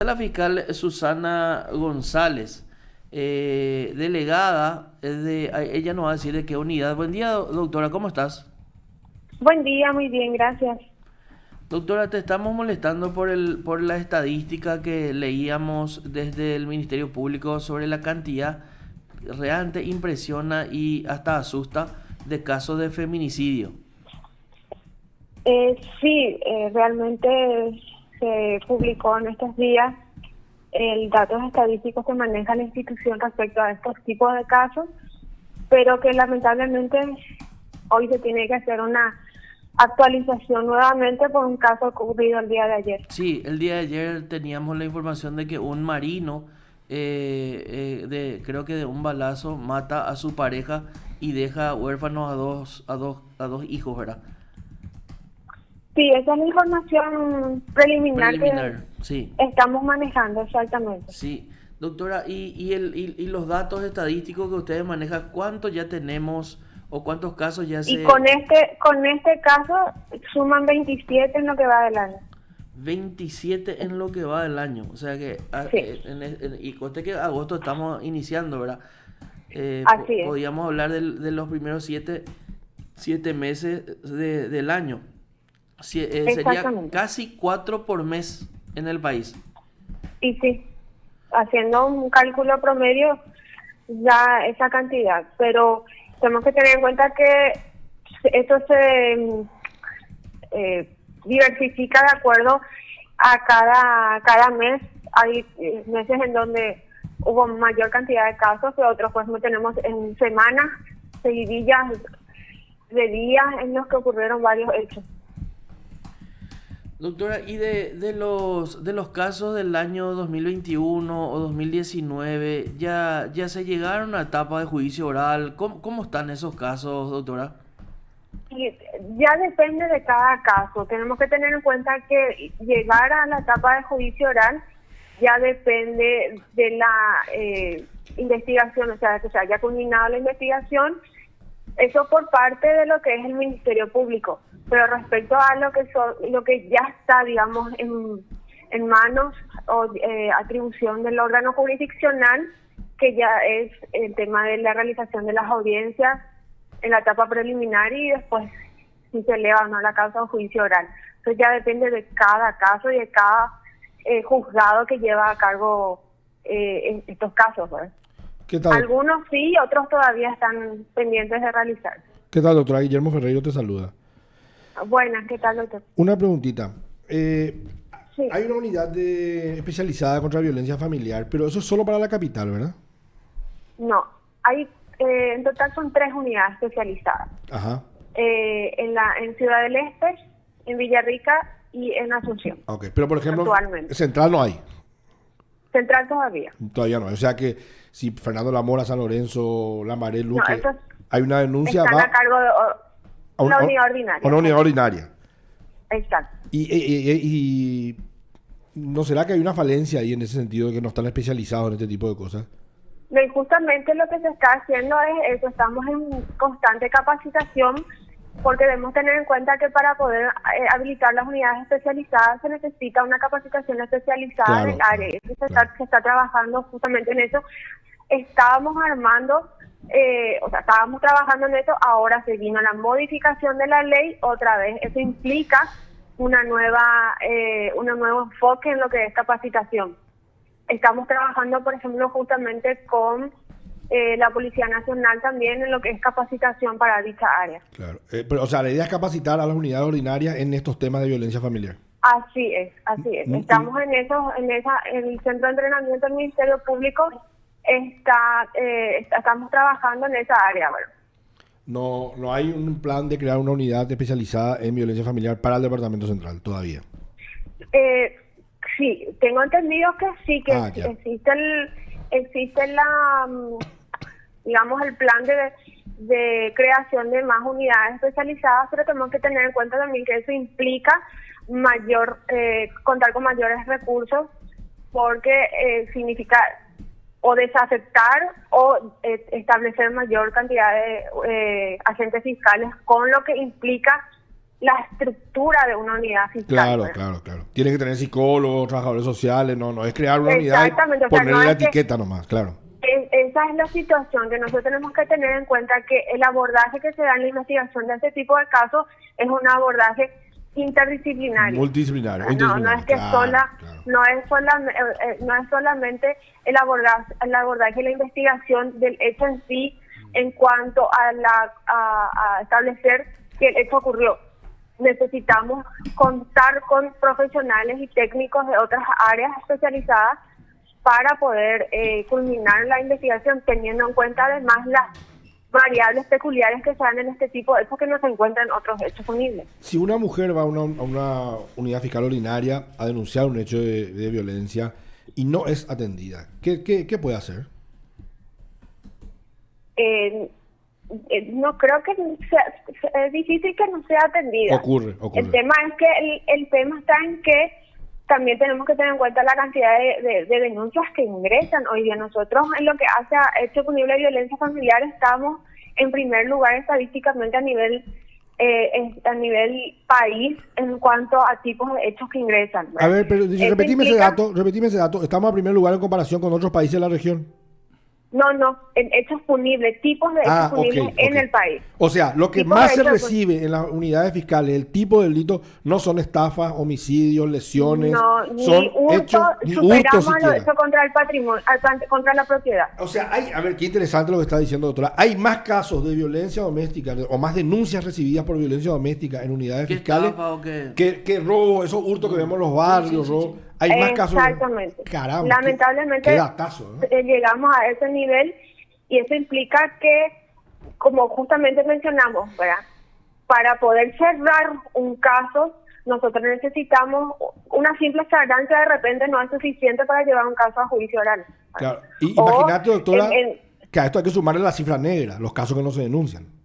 la fiscal Susana González, delegada ella nos va a decir de qué unidad. Buen día, doctora, ¿cómo estás? Buen día, muy bien, gracias. Doctora, te estamos molestando por la estadística que leíamos desde el Ministerio Público sobre la cantidad, realmente impresiona y hasta asusta, de casos de feminicidio. Sí, realmente se publicó en estos días el datos estadísticos que maneja la institución respecto a estos tipos de casos, pero que lamentablemente hoy se tiene que hacer una actualización nuevamente por un caso ocurrido el día de ayer. Sí, el día de ayer teníamos la información de que un marino, creo que de un balazo, mata a su pareja y deja huérfanos a dos hijos, ¿verdad? Sí, esa es la información preliminar que Preliminar, sí. estamos manejando exactamente. Sí, doctora, y los datos estadísticos que ustedes manejan, ¿cuántos ya tenemos o cuántos casos ya Y se... con este caso suman 27 en lo que va del año. 27 en lo que va del año, o sea que, Sí, y conté que agosto estamos iniciando, ¿verdad? así es. Podríamos hablar de los primeros siete meses del año. Sería Exactamente. casi 4 por mes en el país. Y sí, haciendo un cálculo promedio, ya esa cantidad. Pero tenemos que tener en cuenta que esto se diversifica de acuerdo a cada mes. Hay meses en donde hubo mayor cantidad de casos, pero otros pues no tenemos en semanas seguidillas de días en los que ocurrieron varios hechos. Doctora, y de los casos del año 2021 o 2019, ¿ya se llegaron a etapa de juicio oral? ¿Cómo están esos casos, doctora? Y ya depende de cada caso. Tenemos que tener en cuenta que llegar a la etapa de juicio oral ya depende de la investigación, o sea, que se haya culminado la investigación, eso por parte de lo que es el Ministerio Público. Pero respecto a lo que ya está, digamos, en manos o atribución del órgano jurisdiccional, que ya es el tema de la realización de las audiencias en la etapa preliminar y después si se eleva o no la causa o juicio oral. Entonces ya depende de cada caso y de cada juzgado que lleva a cargo estos casos, ¿verdad? ¿Qué tal? Algunos sí, otros todavía están pendientes de realizar. ¿Qué tal, doctora? Guillermo Ferreiro te saluda. Buenas, ¿qué tal, doctor? Una preguntita. Sí, Hay una unidad especializada contra violencia familiar, pero eso es solo para la capital, ¿verdad? no. Hay, en total son 3 unidades especializadas. Ajá. En Ciudad del Este, en Villarrica y en Asunción. Ok, pero por ejemplo, Actualmente. central no hay. Central todavía. Todavía no hay. O sea que si Fernando Lamora, San Lorenzo, Lambaré, No, Luque, estos hay una denuncia, están va a cargo de a la unidad ordinaria. a una unidad ordinaria. Exacto. Y ¿no será que hay una falencia ahí en ese sentido de que no están especializados en este tipo de cosas? No, y justamente lo que se está haciendo es eso, estamos en constante capacitación porque debemos tener en cuenta que para poder habilitar las unidades especializadas se necesita una capacitación especializada Claro, del área. claro, Eso claro. se está trabajando justamente en eso. Estábamos armando, estábamos trabajando en eso, ahora se vino la modificación de la ley otra vez. Eso implica un nuevo enfoque en lo que es capacitación. Estamos trabajando, por ejemplo, justamente con la Policía Nacional también en lo que es capacitación para dicha área. Claro. Pero, o sea, la idea es capacitar a las unidades ordinarias en estos temas de violencia familiar. Así es, así es. Estamos en el centro de entrenamiento del Ministerio Público, estamos trabajando en esa área, ¿verdad? No hay un plan de crear una unidad especializada en violencia familiar para el Departamento Central todavía. Sí, tengo entendido que sí, que Ya. existe digamos, el plan de creación de más unidades especializadas, pero tenemos que tener en cuenta también que eso implica contar con mayores recursos, porque significa o desafectar o establecer mayor cantidad de agentes fiscales, con lo que implica la estructura de una unidad fiscal. Claro, ¿verdad? claro, claro. Tiene que tener psicólogos, trabajadores sociales, no es crear una unidad Exactamente, y o sea, ponerle no la es que- etiqueta nomás, claro. Esa es la situación que nosotros tenemos que tener en cuenta, que el abordaje que se da en la investigación de este tipo de casos es un abordaje interdisciplinario. Multidisciplinario, o No, interdisciplinario, es que claro, claro. no es solamente el abordaje y la investigación del hecho en sí en cuanto a establecer que el hecho ocurrió. Necesitamos contar con profesionales y técnicos de otras áreas especializadas para poder culminar la investigación, teniendo en cuenta además las variables peculiares que se dan en este tipo de hechos que no se encuentran en otros hechos punibles. Si una mujer va a una unidad fiscal ordinaria a denunciar un hecho de violencia y no es atendida, ¿qué puede hacer? No creo que es difícil que no sea atendida. Ocurre. El tema es que el tema está en que también tenemos que tener en cuenta la cantidad de denuncias que ingresan. Hoy día nosotros, en lo que hace a hecho punible de violencia familiar, estamos en primer lugar estadísticamente a nivel país en cuanto a tipos de hechos que ingresan, ¿verdad? A ver, pero Eso repetime implica- ese dato. Estamos a primer lugar en comparación con otros países de la región. No, en hechos punibles, tipos de hechos punibles en el país. O sea, lo que Tipos más de se hechos recibe en las unidades fiscales, el tipo de delito, no son estafas, homicidios, lesiones, No, son ni hurto, hechos, ni superamos hurto a lo siquiera. hecho contra el patrimonio, contra la propiedad. O sea, a ver, qué interesante lo que está diciendo, doctora. Hay más casos de violencia doméstica o más denuncias recibidas por violencia doméstica en unidades ¿Qué fiscales estafa o qué? que robo, esos hurtos que vemos en los barrios, Sí. robo. Hay más casos. Exactamente. Caramba. Lamentablemente Qué datazo, ¿no? llegamos a ese nivel y eso implica que, como justamente mencionamos, ¿verdad? Para poder cerrar un caso, nosotros necesitamos una simple flagrancia, de repente no es suficiente para llevar un caso a juicio oral. Claro. Y O imagínate, doctora, en- que a esto hay que sumarle la cifra negra, los casos que no se denuncian.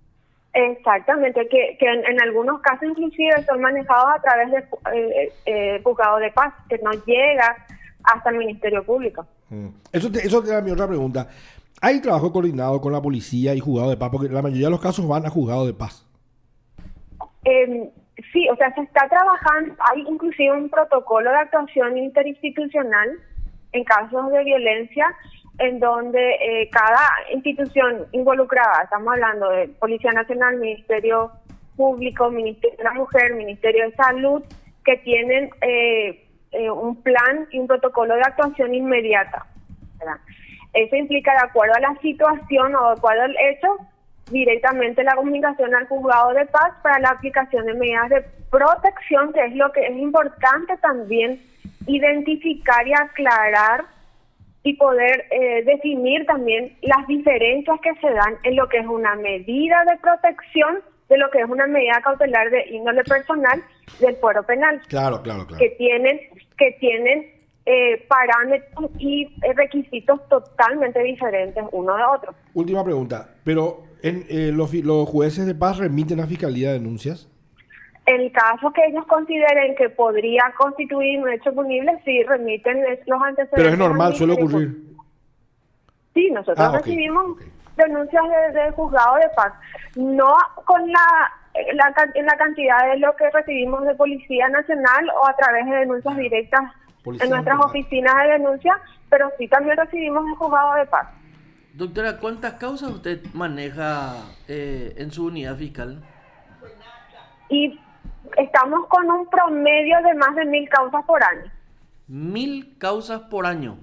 Exactamente, que en algunos casos inclusive son manejados a través de juzgados de paz, que no llega hasta el Ministerio Público. Eso era mi otra pregunta. ¿Hay trabajo coordinado con la policía y juzgado de paz? Porque la mayoría de los casos van a juzgado de paz. Sí, o sea, se está trabajando, hay inclusive un protocolo de actuación interinstitucional en casos de violencia, en donde cada institución involucrada, estamos hablando de Policía Nacional, Ministerio Público, Ministerio de la Mujer, Ministerio de Salud, que tienen un plan y un protocolo de actuación inmediata, ¿verdad? Eso implica, de acuerdo a la situación o de acuerdo al hecho, directamente la comunicación al juzgado de paz para la aplicación de medidas de protección, que es lo que es importante también identificar y aclarar y poder definir también las diferencias que se dan en lo que es una medida de protección de lo que es una medida cautelar de índole personal del fuero penal. Claro. Que tienen parámetros y requisitos totalmente diferentes uno de otro. Última pregunta. Pero los jueces de paz remiten a Fiscalía denuncias. En caso que ellos consideren que podría constituir un hecho punible, sí remiten los antecedentes. Pero es normal, al suele Ministerio ocurrir. Público. Sí, nosotros Ok. recibimos denuncias de juzgado de paz, no con en la cantidad de lo que recibimos de Policía Nacional o a través de denuncias directas Policía en nuestras Nacional. oficinas de denuncia, pero sí también recibimos de juzgado de paz. Doctora, ¿cuántas causas usted maneja en su unidad fiscal? Y estamos con un promedio de más de 1.000 causas por año. 1000 causas por año.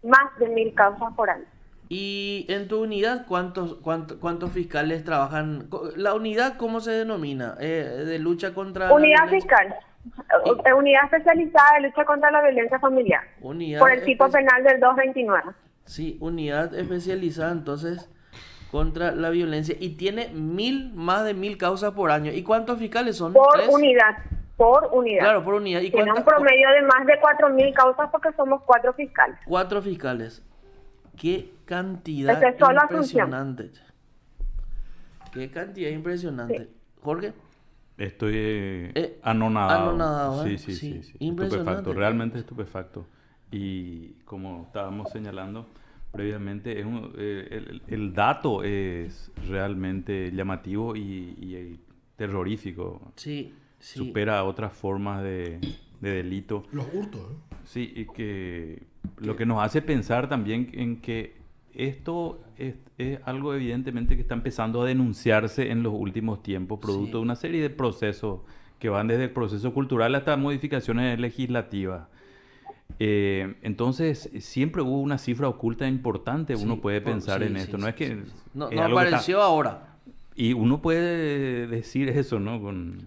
Más de 1.000 causas por año. ¿Y en tu unidad cuántos fiscales trabajan? ¿La unidad cómo se denomina? ¿De lucha contra Unidad la violencia? fiscal. Unidad especializada de lucha contra la violencia familiar. Unidad Por el tipo espe- penal del 229. Sí, unidad especializada entonces contra la violencia. Y tiene más de 1000 causas por año. ¿Y cuántos fiscales son? Por ¿Tres? unidad. Por unidad. Claro, por unidad. ¿Y Tiene un cuántas? promedio de más de 4.000 causas porque somos 4 fiscales. 4 fiscales. Qué cantidad Esa es solo impresionante. Qué cantidad impresionante. Sí. Jorge. Estoy anonadado, anonadado. ¿eh? Sí. Sí, Estupefacto, impresionante. realmente estupefacto. Y como estábamos señalando previamente, el dato es realmente llamativo y terrorífico. Sí, sí. Supera otras formas de delito. Los hurtos, ¿eh? Sí, y que lo que nos hace pensar también en que esto es algo evidentemente que está empezando a denunciarse en los últimos tiempos, producto Sí. de una serie de procesos que van desde el proceso cultural hasta modificaciones legislativas. Entonces, siempre hubo una cifra oculta importante, uno Sí, puede pensar sí, en sí, esto. sí, No es sí, que sí. No, es no algo que está- apareció ahora. y uno puede decir eso, ¿no?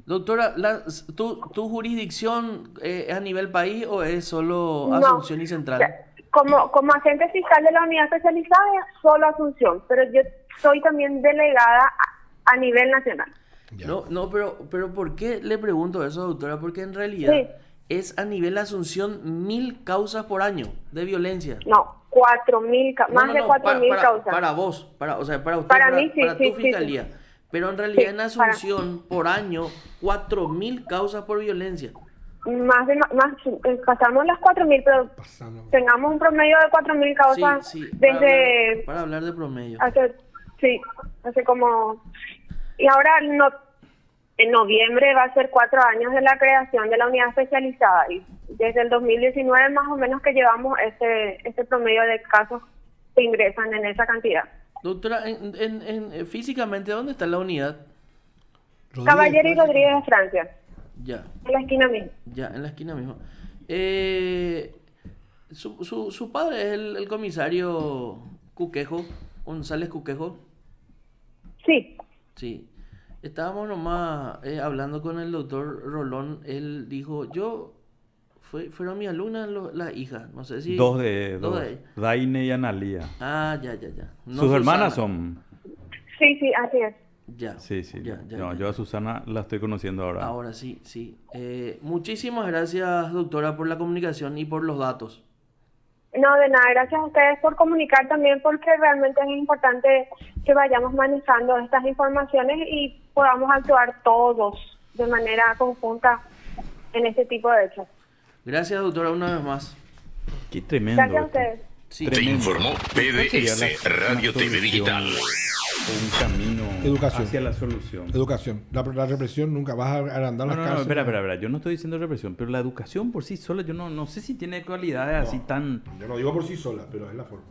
Doctora, ¿tu jurisdicción es a nivel país o es solo No, Asunción y o sea, Central? como agente fiscal de la unidad especializada, solo Asunción, pero yo soy también delegada a nivel nacional. Ya. No, pero ¿por qué le pregunto eso, doctora? Porque en realidad Sí. es a nivel Asunción 1000 causas por año de violencia. No, 4.000, más de 4.000 causas. Para vos, o sea, para usted, Para mí, sí, para sí, tu sí, fiscalía. Pero en realidad Sí, en Asunción, por año, 4000 causas por violencia. Pasamos las 4.000, pero Pasamos. tengamos un promedio de 4.000 causas Sí, desde para hablar de promedio. hace como... Y ahora en noviembre va a ser 4 años de la creación de la unidad especializada y desde el 2019 más o menos que llevamos este promedio de casos que ingresan en esa cantidad. Doctora, físicamente, ¿dónde está la unidad? Caballero y Rodríguez de Francia, Ya, en la esquina misma. ya, en la esquina mismo. Su padre es el comisario Cuquejo, González Cuquejo. Sí, Sí. Estábamos nomás hablando con el doctor Rolón. Él dijo, fueron mis alumnas las hijas. No sé si... Dos de dos de ellas. Daine y Analía. Ah, ya. No Sus hermanas Susana. son... sí, así es. Ya. Sí. Ya. No, yo a Susana la estoy conociendo ahora. Ahora sí. Muchísimas gracias, doctora, por la comunicación y por los datos. No, de nada, gracias a ustedes por comunicar también, porque realmente es importante que vayamos manejando estas informaciones y podamos actuar todos de manera conjunta en este tipo de hechos. Gracias, doctora, una vez más. Qué tremendo. Gracias a esto. ustedes. Sí. Te informó ¿Cuál sería PDS una Radio TV solución Digital. o un camino Educación. hacia la solución? Educación. La represión nunca vas a agrandar las No, cárceles. espera. Yo no estoy diciendo represión, pero la educación por sí sola, yo no sé si tiene cualidades así tan... Yo no digo por sí sola, pero es la forma.